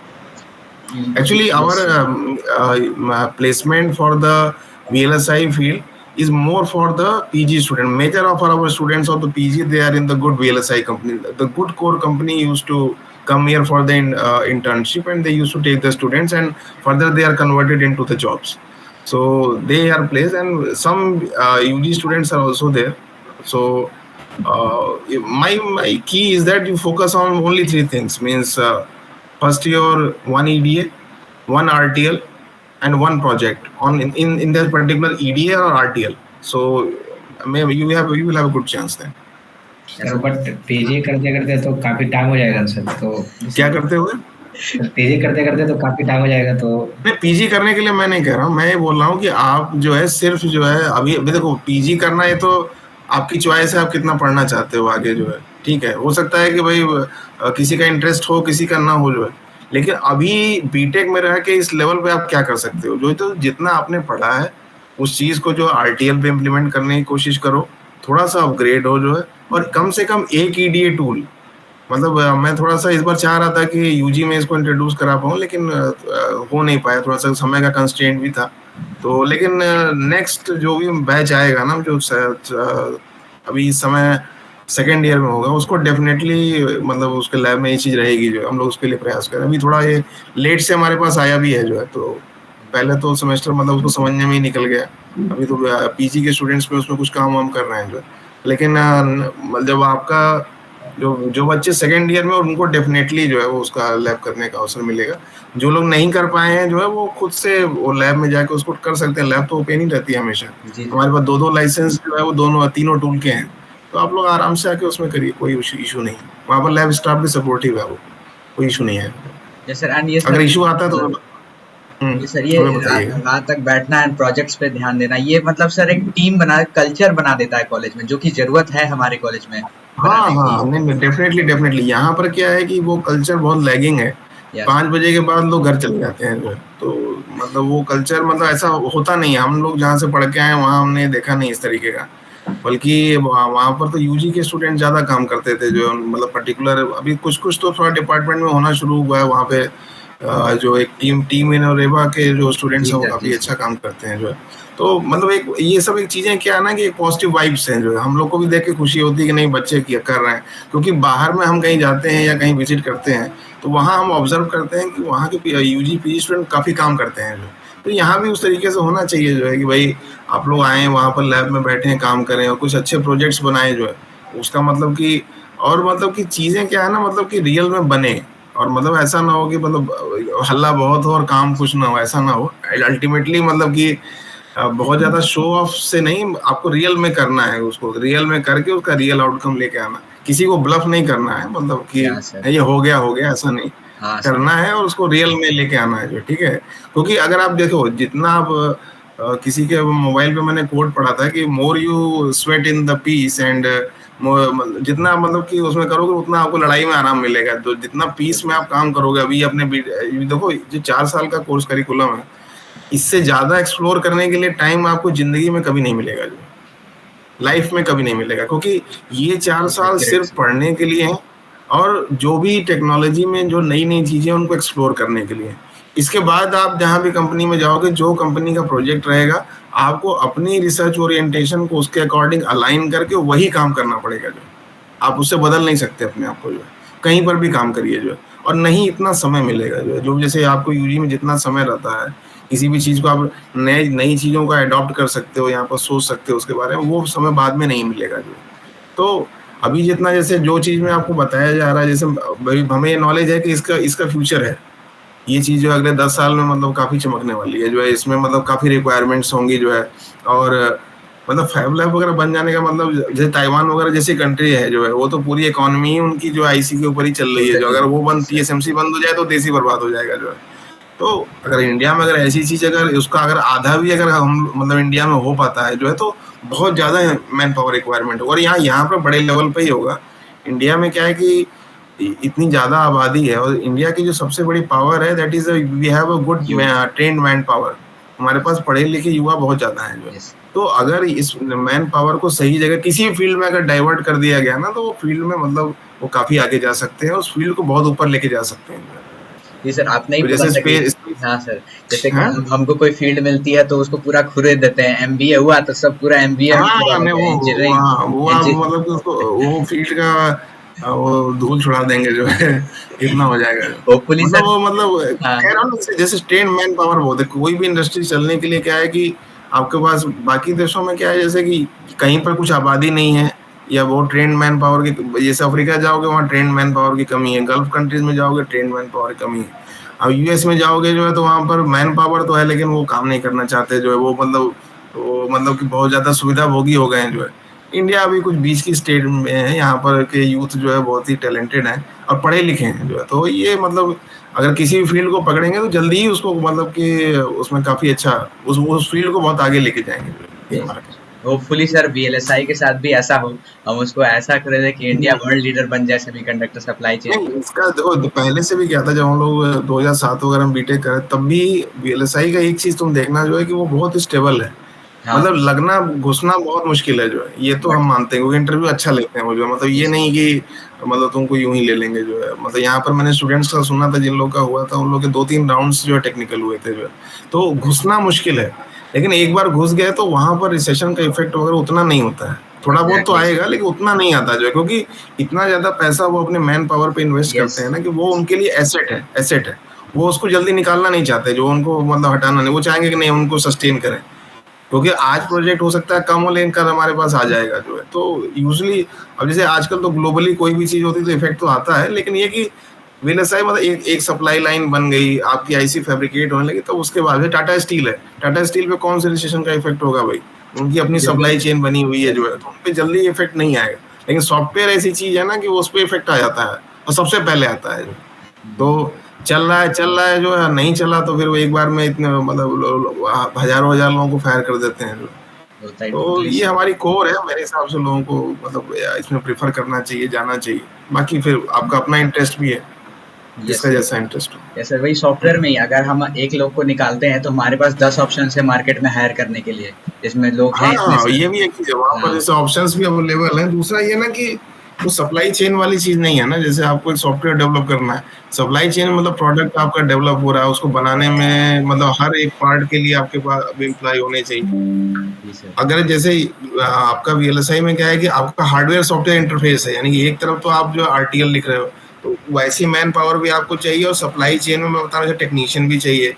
Actually, our Yes. placement for the VLSI field is more for the PG student. Major of our students of the PG, they are in the good VLSI company. The good core company used to come here for the internship, and they used to take the students, and further they are converted into the jobs. So they are placed, and some UG students are also there. So My key is that you focus on only three things. Means first your one EDA, one RTL, and one project on in that particular EDA or RTL. So maybe you will have a good chance then. Sir but PG करते करते तो काफी time हो जाएगा sir, तो क्या करते हुए? पीजी करते करते तो काफी टाइम हो जाएगा, तो नहीं, पीजी करने के लिए मैं नहीं कह रहा हूँ, मैं ये बोल रहा हूँ कि आप जो है सिर्फ जो है अभी अभी देखो पीजी करना है तो आपकी चॉइस है, आप कितना पढ़ना चाहते हो आगे जो है, ठीक है, हो सकता है कि भाई किसी का इंटरेस्ट हो किसी का ना हो जो है, लेकिन अभी बीटेक में रह के इस लेवल पे आप क्या कर सकते हो, जो तो जितना आपने पढ़ा है उस चीज को जो आरटीएल पे इम्प्लीमेंट करने की कोशिश करो, थोड़ा सा अपग्रेड हो जो है, और कम से कम एक ईडीए टूल, मतलब मैं थोड़ा सा इस बार चाह रहा था कि यूजी में इसको इंट्रोड्यूस करा पाऊँ, लेकिन हो नहीं पाया, थोड़ा सा समय का कंस्ट्रेंट भी था, तो लेकिन नेक्स्ट जो भी बैच आएगा ना, जो अभी इस समय सेकेंड ईयर में होगा, उसको डेफिनेटली मतलब उसके लैब में ये चीज़ रहेगी जो हम लोग उसके लिए प्रयास करें। अभी थोड़ा ये लेट से हमारे पास आया भी है जो है, तो पहले तो सेमेस्टर मतलब उसको समझने में ही निकल गया, अभी तो पीजी के स्टूडेंट्स में उसमें कुछ काम वाम कर रहे हैं जो है, लेकिन जब आपका जो बच्चे सेकेंड ईयर में, और उनको डेफिनेटली जो है वो उसका लैब करने का अवसर मिलेगा। जो लोग नहीं कर पाए हैं जो है वो खुद से वो लैब में जाके उसको कर सकते हैं, लैब तो ओपन ही रहती है हमेशा, हमारे पास 2-2 लाइसेंस जो है वो दोनों तीनों टूल के हैं, तो आप लोग आराम से आके उसमें करिए, कोई इशू नहीं, वहाँ पर लैब स्टाफ भी सपोर्टिव है, वो कोई इशू नहीं है। अगर इशू आता है तो सर ये रात तक बैठना एंड प्रोजेक्ट्स पे ध्यान देना, ये मतलब सर एक टीम बना कल्चर बना देता है कॉलेज में, जो कि जरूरत है हमारे कॉलेज में। हाँ, नहीं डेफिनेटली यहाँ पर क्या है कि वो कल्चर बहुत लैगिंग है, 5 बजे के बाद लोग घर चले जाते हैं जो है, तो मतलब वो कल्चर मतलब ऐसा होता नहीं है, हम लोग जहाँ से पढ़ के आए वहाँ हमने देखा नहीं इस तरीके का, बल्कि वहाँ पर तो यूजी के स्टूडेंट ज़्यादा काम करते थे जो मतलब पर्टिकुलर, अभी कुछ तो थोड़ा डिपार्टमेंट में होना शुरू हुआ है, वहाँ पे जो एक टीम इन और रेबा के जो स्टूडेंट्स हैं वो काफ़ी अच्छा काम करते हैं जो है, तो मतलब एक ये सब एक चीज़ें क्या है ना कि एक पॉजिटिव वाइब्स हैं जो है, हम लोग को भी देख के खुशी होती है कि नहीं बच्चे कर रहे हैं, क्योंकि बाहर में हम कहीं जाते हैं या कहीं विजिट करते हैं तो वहाँ हम ऑब्जर्व करते हैं कि वहाँ के यूजी पीजी स्टूडेंट काफ़ी काम करते हैं जो, तो यहाँ भी उस तरीके से होना चाहिए जो है कि भाई आप लोग आएँ वहाँ पर लैब में बैठें काम करें और कुछ अच्छे प्रोजेक्ट्स बनाएं जो है, उसका मतलब कि और मतलब कि चीज़ें क्या है ना, मतलब कि रियल में बने, और मतलब ऐसा ना हो कि मतलब हल्ला बहुत हो और काम कुछ ना हो, ऐसा ना हो, अल्टीमेटली मतलब कि बहुत ज़्यादा शो ऑफ से नहीं, आपको रियल में करना है, उसको रियल में करके उसका रियल आउटकम लेके आना, किसी को ब्लफ नहीं करना है, मतलब कि ये हो गया ऐसा नहीं करना है, और उसको रियल में लेके आना है जो, ठीक है, क्योंकि अगर आप देखो जितना आप किसी के मोबाइल पे मैंने कोड पढ़ा था कि more you sweat in the peace and जितना मतलब कि उसमें करोगे उतना आपको लड़ाई में आराम मिलेगा, तो जितना पीस में आप काम करोगे, अभी अपने देखो जो 4 साल का कोर्स करिकुलम है, इससे ज्यादा एक्सप्लोर करने के लिए टाइम आपको जिंदगी में कभी नहीं मिलेगा, जो लाइफ में कभी नहीं मिलेगा, क्योंकि ये 4 साल सिर्फ पढ़ने के लिए हैं और जो भी टेक्नोलॉजी में जो नई नई चीजें उनको एक्सप्लोर करने के लिए। इसके बाद आप जहाँ भी कंपनी में जाओगे, जो कंपनी का प्रोजेक्ट रहेगा, आपको अपनी रिसर्च ओरिएंटेशन को उसके अकॉर्डिंग अलाइन करके वही काम करना पड़ेगा, जो आप उससे बदल नहीं सकते अपने आप को, जो कहीं पर भी काम करिए जो है, और नहीं इतना समय मिलेगा जो जैसे आपको यूजी में जितना समय रहता है किसी भी चीज़ को आप नई चीज़ों को अडॉप्ट कर सकते हो, यहाँ पर सोच सकते हो उसके बारे में, वो समय बाद में नहीं मिलेगा जो, तो अभी जितना जैसे जो चीज़ में आपको बताया जा रहा है, जैसे भाई हमें नॉलेज है कि इसका फ्यूचर है, ये चीज़ जो अगले 10 साल में मतलब काफ़ी चमकने वाली है जो है, इसमें मतलब काफ़ी रिक्वायरमेंट्स होंगी जो है, और मतलब फैब लैब वगैरह बन जाने का मतलब जैसे ताइवान वगैरह जैसी कंट्री है जो है, वो तो पूरी इकोनॉमी ही उनकी जो आईसी के ऊपर ही चल रही है, जो अगर वो टीएसएमसी बंद हो जाए तो देश ही बर्बाद हो जाएगा जो है, तो अगर इंडिया में अगर ऐसी चीज अगर उसका अगर आधा भी अगर हम मतलब इंडिया में हो पाता है जो है, तो बहुत ज्यादा मैन पावर रिक्वायरमेंट होगा, और यहाँ पर बड़े लेवल पे ही होगा। इंडिया में क्या है कि इतनी ज्यादा आबादी है, और इंडिया की जो सबसे बड़ी पावर है that is we have a good trained man power, हमारे पास पढ़े लिखे युवा बहुत ज्यादा है जो, तो अगर इस मैन पावर को सही जगह किसी फील्ड में अगर डाइवर्ट कर दिया गया ना, तो वो फील्ड में मतलब वो काफी आगे जा सकते हैं, उस फील्ड को बहुत ऊपर लेके जा सकते हैं। जी सर, आपने ही बोला था कि हाँ सर, जैसे हमको कोई फील्ड मिलती है तो उसको पूरा खुरे देते हैं, एमबीए हुआ तो सब पूरा एमबीए इंजीनियरिंग, वो मतलब कि उसको वो फील्ड का वो धूल छुड़ा देंगे जो है, इतना हो जाएगा मतलब वो मतलब कह रहा हूँ जैसे ट्रेन मैन पावर बहुत है, कोई भी इंडस्ट्री चलने के लिए क्या है कि आपके पास बाकी देशों में क्या है जैसे कि कहीं पर कुछ आबादी नहीं है या वो ट्रेंड मैन पावर की, जैसे अफ्रीका जाओगे वहाँ ट्रेंड मैन पावर की कमी है, गल्फ कंट्रीज में जाओगे ट्रेंड मैन पावर की कमी है। अब यूएस में जाओगे जो है तो वहाँ पर मैन पावर तो है लेकिन वो काम नहीं करना चाहते जो है, वो मतलब कि बहुत ज़्यादा सुविधा भोगी हो गए हैं जो है। इंडिया अभी कुछ बीच की स्टेट में है, यहाँ पर के यूथ जो है बहुत ही टैलेंटेड हैं और पढ़े लिखे हैं जो है, तो ये मतलब अगर किसी भी फील्ड को पकड़ेंगे तो जल्दी ही उसको मतलब कि उसमें काफ़ी अच्छा उस फील्ड को बहुत आगे लेके जाएंगे जो है, ये हमारा होपफुली सर VLSI के साथ भी ऐसा हो, हम उसको ऐसा कर दे कि इंडिया वर्ल्ड लीडर बन जाए सेमीकंडक्टर सप्लाई चेन। नहीं, इसका देखो पहले से भी क्या था, जब हम लोग 2007 वगैरह में बीटेक करे तब भी वीएलएसआई का एक चीज तुम देखना जो है कि वो बहुत स्टेबल है, हाँ मतलब लगना घुसना बहुत मुश्किल है जो है, ये तो बट हम मानते हैं क्योंकि इंटरव्यू अच्छा लेते हैं वो जो है, मतलब ये यस नहीं कि मतलब तुमको यूं ही ले लेंगे जो है, मतलब यहाँ पर मैंने स्टूडेंट्स का सुना था जिन लोग का हुआ था उन लोग के 2-3 राउंड्स जो है टेक्निकल हुए थे जो है, तो घुसना मुश्किल है। लेकिन एक बार घुस गए तो वहां पर रिसेशन का इफेक्ट वगैरह उतना नहीं होता है, थोड़ा बहुत तो एग्जैक्टली आएगा लेकिन उतना नहीं आता जो है, क्योंकि इतना ज्यादा पैसा वो अपने मैन पावर पे इन्वेस्ट यस करते हैं ना कि वो उनके लिए एसेट है, वो उसको जल्दी निकालना नहीं चाहते, जो उनको मतलब हटाना नहीं, वो चाहेंगे कि नहीं उनको सस्टेन करें, क्योंकि आज प्रोजेक्ट हो सकता है कम हो लेकिन कल हमारे पास आ जाएगा जो है, तो यूजली अब जैसे आजकल तो ग्लोबली कोई भी चीज होती है तो इफेक्ट तो आता है, लेकिन ये कि वीएलएसआई मतलब एक सप्लाई लाइन बन गई आपकी, आईसी फैब्रिकेट होने लगी, तो उसके बाद टाटा स्टील है, टाटा स्टील पे कौन से रिसेशन का इफेक्ट होगा भाई, उनकी अपनी बिल्कुल सप्लाई चेन बनी हुई है यस जो है, तो उन पे जल्दी इफेक्ट नहीं आएगा। लेकिन सॉफ्टवेयर ऐसी चीज है ना कि उस पर इफेक्ट आ जाता है और सबसे पहले आता है, तो चल रहा है जो है, नहीं चला तो फिर वो एक बार में इतने मतलब हजारों हजार लोगों को फायर कर देते हैं। होता है तो टोटली ये सर। हमारी कोर है, मेरे हिसाब से लोगों को मतलब इसमें प्रेफर करना चाहिए, जाना चाहिए, बाकी फिर आपका अपना इंटरेस्ट भी है, यस जिसका सर। जैसा इंटरेस्ट हो। यस सर, वही सॉफ्टवेयर में ही अगर हम एक लोग को निकालते हैं तो हमारे पास 10 ऑप्शन है मार्केट में हायर करने के लिए, जिसमें लोग हैं इतने हाँ, सर। ये भी एक चीज है, वहां पर हाँ जैसे ऑप्शंस भी अवेलेबल हैं। दूसरा ये ना कि वो सप्लाई चेन वाली चीज नहीं है ना, जैसे आपको एक सॉफ्टवेयर डेवलप करना है, सप्लाई चेन मतलब प्रोडक्ट आपका डेवलप हो रहा है, उसको बनाने में मतलब हर एक पार्ट के लिए आपके पास एम्प्लॉय होने चाहिए। जी सर। अगर जैसे आपका वीएलएसआई में क्या है कि आपका हार्डवेयर सॉफ्टवेयर इंटरफेस है, यानी कि एक तरफ तो आप जो आरटीएल लिख रहे हो, तो वैसी मैन पावर भी आपको चाहिए, और सप्लाई चेन में मैं बता रहा हूँ टेक्नीशियन भी चाहिए,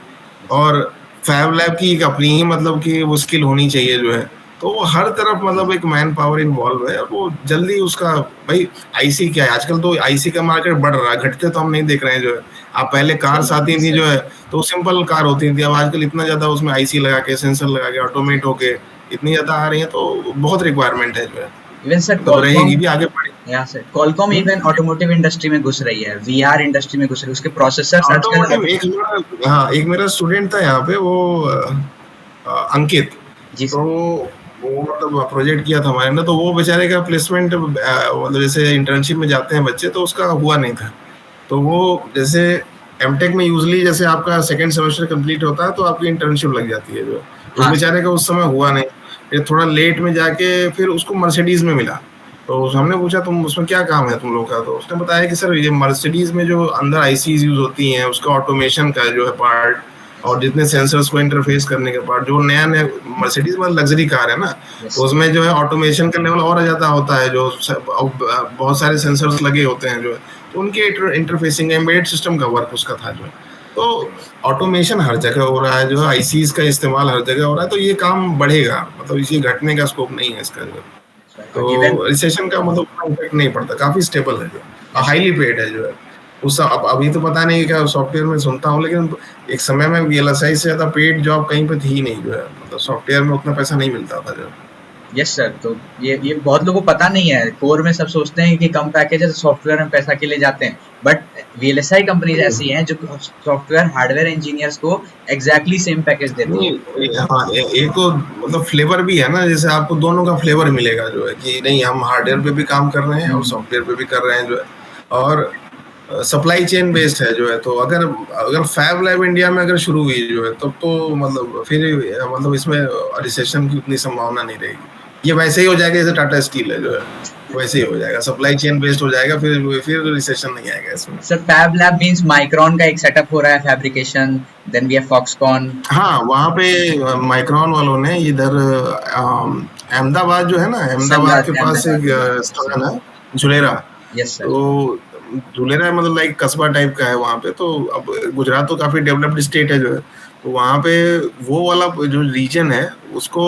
और फैब लैब की एक अपनी ही मतलब कि वो स्किल होनी चाहिए जो है, तो वो हर तरफ जी मतलब सर। एक मैन पावर इन्वॉल्व है, और वो जल्दी उसका भाई आईसी क्या है, आजकल तो आईसी का मार्केट बढ़ रहा है, घटते तो हम नहीं देख रहे हैं जो है। आप पहले कार्स आती यस थी सर। जो है तो सिंपल कार होती थी, अब आजकल इतना ज्यादा उसमें आईसी लगा के सेंसर लगा के ऑटोमेट एग्जैक्टली होके सर। इतनी ज्यादा आ रही है, तो बहुत रिक्वायरमेंट है जो है, इवन सर मतलब कॉलकॉम, रहेगी भी आगे बढ़ेगी। या sir Qualcomm even automotive industry में घुस रही है, VR इंडस्ट्री में घुस रही है, उसके प्रोसेसर्स आजकल। ऑटोमोटिव एक मेरा स्टूडेंट था यहाँ पे, वो अंकित, जी तो सर। वो मतलब प्रोजेक्ट किया था हमारे ने, तो वो बेचारे का प्लेसमेंट मतलब जैसे इंटर्नशिप में जाते हैं बच्चे तो उसका हुआ नहीं था, तो वो जैसे एमटेक में यूजली जैसे आपका सेकंड सेमेस्टर कंप्लीट होता है तो आपकी इंटर्नशिप लग जाती है जो, उस हाँ सर। बेचारे का उस समय हुआ नहीं, फिर थोड़ा लेट में जाके फिर उसको मर्सिडीज में मिला, तो हमने पूछा तुम उसमें क्या काम है तुम लोग का, तो उसने बताया कि सर ये मर्सिडीज में जो अंदर आईसीज यूज होती हैं उसका ऑटोमेशन का जो है पार्ट, यस और जितने सेंसर्स को इंटरफेस करने के पार्ट, जो नया नया मर्सिडीज में लग्जरी कार है ना, यस तो उसमें जो है ऑटोमेशन का लेवल और ज्यादा होता है, जो बहुत सारे सेंसर्स लगे होते हैं जो है, तो उनके इंटरफेसिंग एम्बेडेड सिस्टम का वर्क उसका था जो है, तो ऑटोमेशन हर जगह हो रहा है, जो है आईसीज का इस्तेमाल हर जगह हो रहा है, तो ये काम बढ़ेगा, मतलब इसे घटने का स्कोप नहीं है इसका जो है, और इवन तो रिसेशन का मतलब इफेक्ट नहीं पड़ता, काफी स्टेबल है जो, यस हाईली पेड है जो है। उस अब अभी तो पता नहीं क्या सॉफ्टवेयर में सुनता हूँ, लेकिन एक समय में वीएलएसआई से ज्यादा पेड जॉब कहीं पे थी नहीं जो है, मतलब सॉफ्टवेयर में उतना पैसा नहीं मिलता था जो। Yes sir. तो ये बहुत लोगों को पता नहीं है, कोर में सब सोचते हैं कि कम पैकेज है तो सॉफ्टवेयर में पैसा के लिए जाते हैं, बट VLSI कंपनीज ऐसी हैं जो सॉफ्टवेयर हार्डवेयर इंजीनियर्स को एग्जैक्टली सेम पैकेज देती नहीं, हैं। हाँ, एक तो मतलब फ्लेवर भी है ना, जैसे आपको दोनों का फ्लेवर मिलेगा जो है, कि नहीं हम हार्डवेयर पे भी काम कर रहे हैं और सॉफ्टवेयर पे भी कर रहे हैं जो है, और सप्लाई चेन बेस्ड है जो है, तो अगर अगर फैब लैब इंडिया में अगर शुरू हुई जो है तब तो मतलब फिर मतलब इसमें रिसेशन की उतनी संभावना नहीं रहेगी, ये वैसे ही हो जाएगा जैसे टाटा स्टील है जो है, वैसे ही हो जाएगा, सप्लाई चेन बेस्ड हो जाएगा, फिर रिसेशन नहीं आएगा इसमें। Sir fab lab means Micron का एक सेटअप हो रहा है fabrication, then we have Foxconn. हाँ, वहाँ पे माइक्रोन वालों ने इधर अहमदाबाद जो है ना, अहमदाबाद के पास एक अहमदाबाद। स्थान है झुलेरा, यस सर। तो झुलेरा मतलब लाइक कस्बा टाइप का है वहाँ पे, तो अब गुजरात तो काफी डेवलप्ड स्टेट है जो है, तो वहाँ पे वो वाला जो रीजन है उसको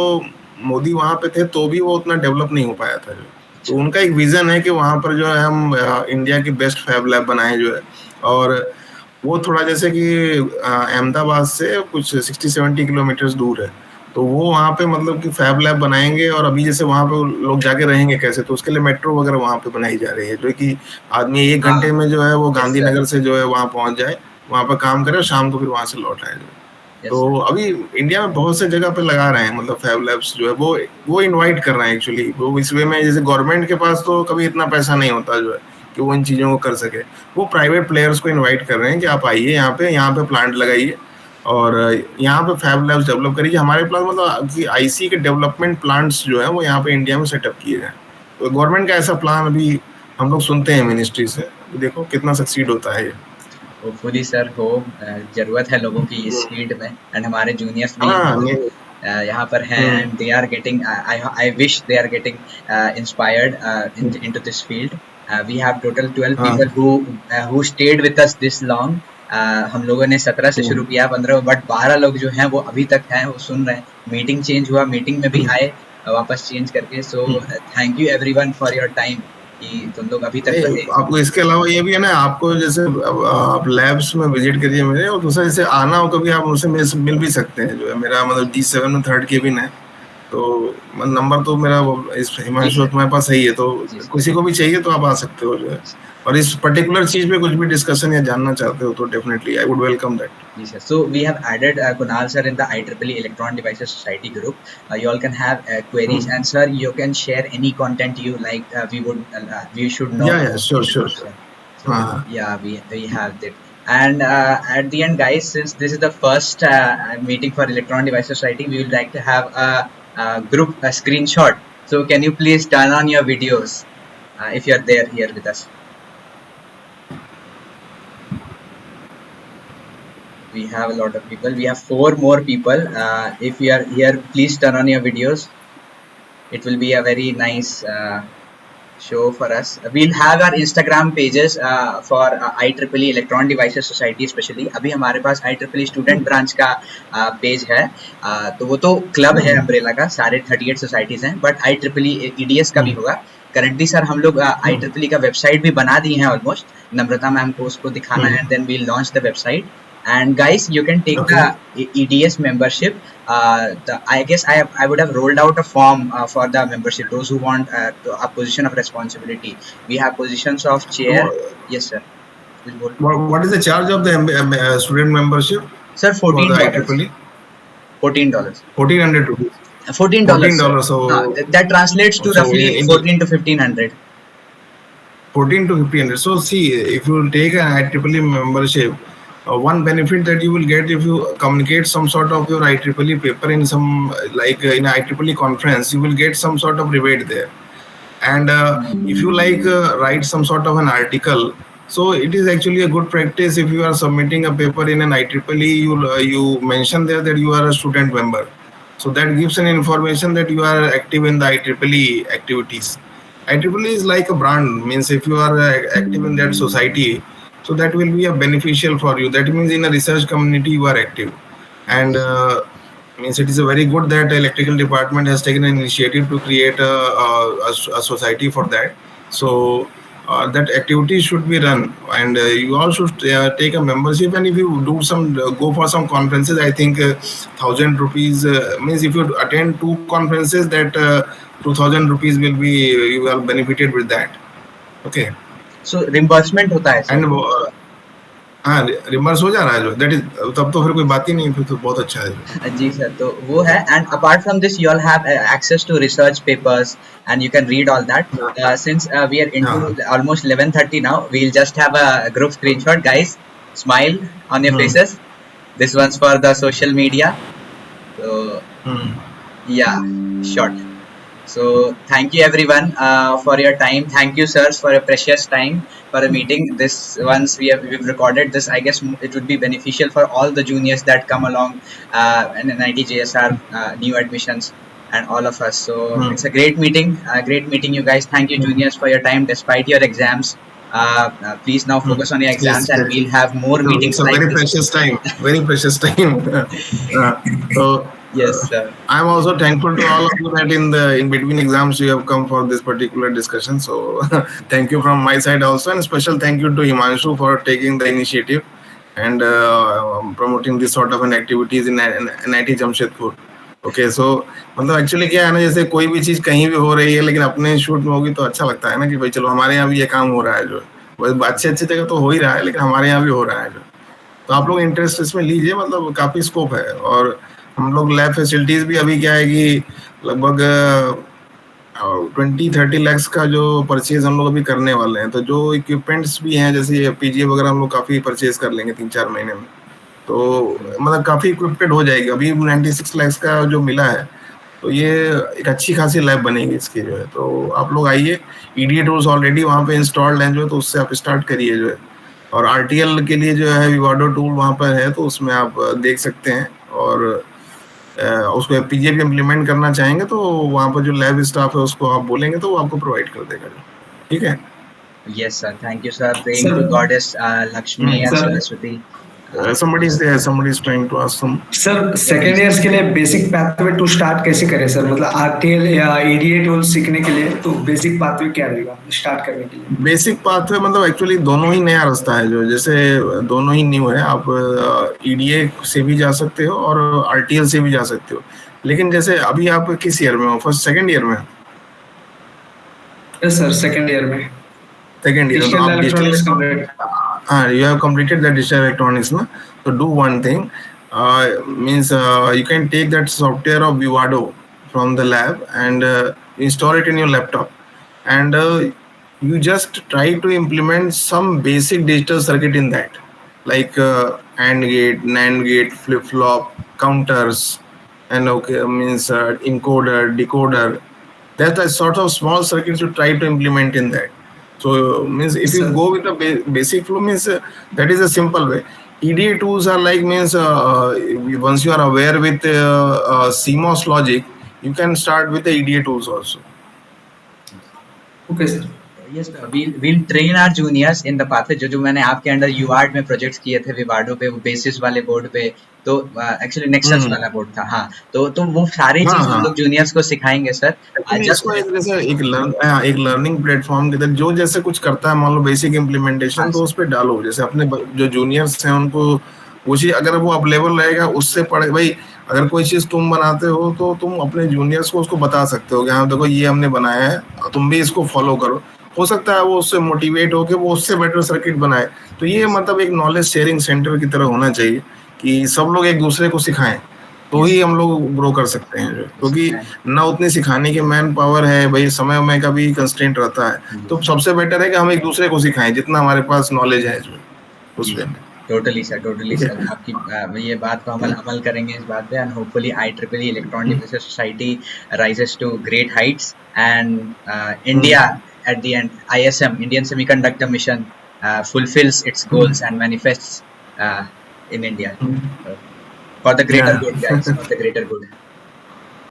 मोदी वहाँ पे थे तो भी वो उतना डेवलप नहीं हो पाया था जो। तो उनका एक विजन है कि वहाँ पर जो है हम इंडिया की बेस्ट फैब लैब बनाए जो है। और वो थोड़ा जैसे कि अहमदाबाद से कुछ 60-70 किलोमीटर दूर है, तो वो वहाँ पे मतलब कि फैब लैब बनाएंगे। और अभी जैसे वहाँ पे लोग जाके रहेंगे कैसे, तो उसके लिए मेट्रो वगैरह वहाँ पे बनाई जा रही है, जो कि आदमी 1 घंटे में जो है वो Yes, sir. गांधीनगर से जो है वहाँ पहुँच जाए, वहाँ पर काम करे और शाम को फिर वहाँ से लौट आए। Yes, तो sir. अभी इंडिया में बहुत से जगह पे लगा रहे हैं, मतलब फैब लैब्स जो है वो इनवाइट कर रहे हैं एक्चुअली। वो इस वे में, जैसे गवर्नमेंट के पास तो कभी इतना पैसा नहीं होता जो है कि वो इन चीज़ों को कर सके, वो प्राइवेट प्लेयर्स को इनवाइट कर रहे हैं कि आप आइए यहाँ पे प्लांट लगाइए और यहाँ पे फैब लैब्स डेवलप करिए। हमारे पास मतलब कि आईसी के डेवलपमेंट प्लांट्स जो है वो यहाँ पे इंडिया में सेटअप किए गए। तो गवर्नमेंट का ऐसा प्लान अभी हम लोग सुनते हैं मिनिस्ट्री से, देखो कितना सक्सीड होता है ये। होपफुली सर हो, जरूरत है लोगों की इस फील्ड में, एंड हमारे जूनियर्स भी हाँ नहीं। यहाँ पर हैं, and they are getting, I wish they are getting inspired into this field. We have total 12 हाँ people who stayed with us this long. हम लोगों ने 17 से शुरू किया, 15, बट 12 लोग जो हैं वो अभी तक हैं, वो सुन रहे हैं. मीटिंग चेंज हुआ, मीटिंग में भी आए वापस चेंज करके. So thank you everyone for your time कि तुम लोग अभी तक रहे. आपको इसके अलावा ये भी है ना, आपको जैसे आप लैब्स में विजिट करिए मेरे, और दूसरा जैसे आना हो कभी आप मुझसे मिल भी सकते हैं। जो है मेरा मतलब D7 में 3rd केबिन है, तो नंबर तो मेरा इस हिमांशु तुम्हारे पास सही है, तो किसी को भी चाहिए तो आप आ सकते हो जो है। और इस पर्टिकुलर चीज पे कुछ भी डिस्कशन या जानना चाहते हो तो definitely I would welcome that. Yes, sir. So we have added Kunal sir in the IEEE Electron Devices Society group. You all can have queries, and sir, you can share any content you like. We should know. Yeah, sure. So, yeah, we have that. And at the end, guys, since this is the first meeting for Electron Devices Society, we would like to have a group screenshot. So can you please turn on your videos if you are there here with us? We have a lot of people. We have 4 more people. If you are here, please turn on your videos. It will be a very nice show for us. We'll have our Instagram pages for IEEE Electron Devices Society especially. अभी हमारे पास IEEE student branch का page है, तो वो तो club है umbrella का, सारे 38 सोसाइटीज हैं, बट IEEE EDS का भी होगा. करेंटली सर हम लोग IEEE का वेबसाइट भी बना दिए हैं ऑलमोस्ट. नम्रता मैम को उसको दिखाना है, and then we'll launch the website. And guys, you can take the EDS membership. I guess I would have rolled out a form for the membership. Those who want a position of responsibility, we have positions of chair. Yes, sir. What is the charge of the student membership? Sir, $14. $14. 1,400 rupees. $14. So that translates to roughly 14 to 1,500. 14 to 1,500. So see, if you take an IEEE membership, one benefit that you will get if you communicate some sort of your IEEE paper in some, like in a IEEE conference, you will get some sort of rebate there. And if you like write some sort of an article, so it is actually a good practice. If you are submitting a paper in an IEEE, you mention there that you are a student member, so that gives an information that you are active in the IEEE activities. IEEE is like a brand, means if you are active in that society, so that will be a beneficial for you. That means in a research community you are active, and means it is a very good that electrical department has taken an initiative to create a society for that. So that activity should be run, and you all should take a membership. And if you do some go for some conferences, I think 1,000 rupees means if you attend 2 conferences, that 2,000 rupees will be, you are benefited with that. Okay. So reimbursement होता है and हाँ रिमर्स हो जा रहा है जो, that is, तब तो फिर कोई बात ही नहीं, फिर तो बहुत अच्छा है जी सर. तो वो है, and apart from this you all have access to research papers and you can read all that. Since we are into almost 11:30 now, we will just have a group screenshot. Guys, smile on your faces. This one's for the social media. तो या short. So thank you everyone for your time. Thank you sirs for your precious time for a meeting. This once we've recorded this, I guess it would be beneficial for all the juniors that come along and NIT JSR new admissions and all of us. So it's a great meeting you guys. Thank you juniors for your time despite your exams. Please now focus on your exams, and we'll have more meetings. It's a very precious time. So Yes, sir. I'm also thankful to all of you that in between exams you have come for this particular discussion. So thank you from my side also, and special thank you to Himanshu for taking the initiative and promoting this sort of an activities in NIT Jamshedpur. Okay so मतलब actually क्या है ना, जैसे कोई भी चीज़ कहीं भी हो रही है लेकिन अपने इंस्टीट्यूट में होगी तो अच्छा लगता है ना कि भाई चलो हमारे यहाँ भी ये काम हो रहा है, जो है अच्छे अच्छे जगह तो हो ही रहा है लेकिन हमारे यहाँ भी हो रहा है जो। तो आप लोग इंटरेस्ट इसमें लीजिए, मतलब काफ़ी स्कोप है। और हम लोग लैब फैसिलिटीज़ भी अभी क्या है कि लगभग 20-30 लाख का जो परचेज हम लोग अभी करने वाले हैं। तो जो इक्विपमेंट्स भी हैं जैसे पीजीए वगैरह हम लोग काफ़ी परचेज कर लेंगे 3-4 महीने में। तो मतलब काफ़ी इक्विप्ड हो जाएगी। अभी 96 लाख का जो मिला है तो ये एक अच्छी खासी लैब बनेगी इसकी जो है। तो आप लोग आइए, ईडीए टूल्स ऑलरेडी वहाँ पे इंस्टॉल्ड हैं जो है, तो उससे आप स्टार्ट करिए जो है। और आरटीएल के लिए जो है विवाडो टूल वहाँ पर है, तो उसमें आप देख सकते हैं। और उसको पीजे भी इम्प्लीमेंट करना चाहेंगे तो वहाँ पर जो लैब स्टाफ है उसको आप बोलेंगे तो वो आपको प्रोवाइड कर देगा। ठीक है। Yes, sir. Thank you, sir. Praying to Goddess Lakshmi and Sir, Saraswati. somebody is there, somebody is trying to ask some. Sir second years के लिए बेसिक पाथवे टू स्टार्ट कैसे करें सर, मतलब आरटीएल या ईडीए टूल सीखने के लिए तो बेसिक पाथवे क्या रहेगा स्टार्ट करने के लिए? बेसिक पाथवे मतलब एक्चुअली दोनों ही नया रास्ता है, जो जैसे दोनों ही न्यू है। आप ईडीए से भी जा सकते हो और आरटीएल से भी जा सकते हो। लेकिन जैसे अभी आप किस ईयर में हो? फर्स्ट सेकंड ईयर में? यस सर, सेकेंड ईयर में। सेकंड ईयर तो आप इलेक्ट्रॉनिक्स कंप्लीट। हाँ, you have completed the digital electronics, no? So do one thing, means you can take that software of Vivado from the lab and install it in your laptop, and you just try to implement some basic digital circuit in that, like AND gate, NAND gate, flip flop, counters, and okay means encoder, decoder. That's the sort of small circuits you try to implement in that. So means if you go with the basic flow, means that is a simple way. EDA tools are like means once you are aware with CMOS logic, you can start with the EDA tools also. Okay sir. Yes, sir. We'll train our juniors in the pathway. जो मैंने आपके under यूआर्ट में projects किए थे विवाडो पे, वो basis वाले board पे, तो एक्चुअली नेक्सस वाला बोर्ड था। हाँ, तो वो सारी चीज हम लोग जूनियर्स को सिखाएंगे सर। इसको एक जैसे एक लर्निंग प्लेटफॉर्म के तरह जो जैसे कुछ करता है, मान लो बेसिक इम्प्लीमेंटेशन, तो उस पर डालो। जैसे अपने जो जूनियर्स हैं उनको वो चीज अगर वो अप लेवल रहेगा उससे पढ़े। भाई अगर कोई चीज तुम बनाते हो तो तुम अपने जूनियर्स को उसको बता सकते हो कि हाँ देखो ये हमने बनाया है, तुम भी इसको फॉलो करो। हो सकता है वो उससे मोटिवेट होकर वो उससे बेटर सर्किट बनाए। तो ये मतलब एक नॉलेज शेयरिंग सेंटर की तरह होना चाहिए कि सब लोग एक दूसरे को सिखाएं, तो ही हम लोग ग्रो कर सकते हैं। क्योंकि ना उतनी सिखाने की मैन पावर है, भाई समय में का भी कंस्ट्रेंट रहता है। तो सबसे बेटर है कि हम एक दूसरे को सिखाएं जितना हमारे पास नॉलेज है जो उसमें। टोटली सर आपकी ये बात को अमल करेंगे इस बात पे, and hopefully IEEE electronic devices society rises to great heights, and India at the end, ISM, Indian Semiconductor Mission, fulfills its goals and manifests in India for the greater good, guys, for the greater good.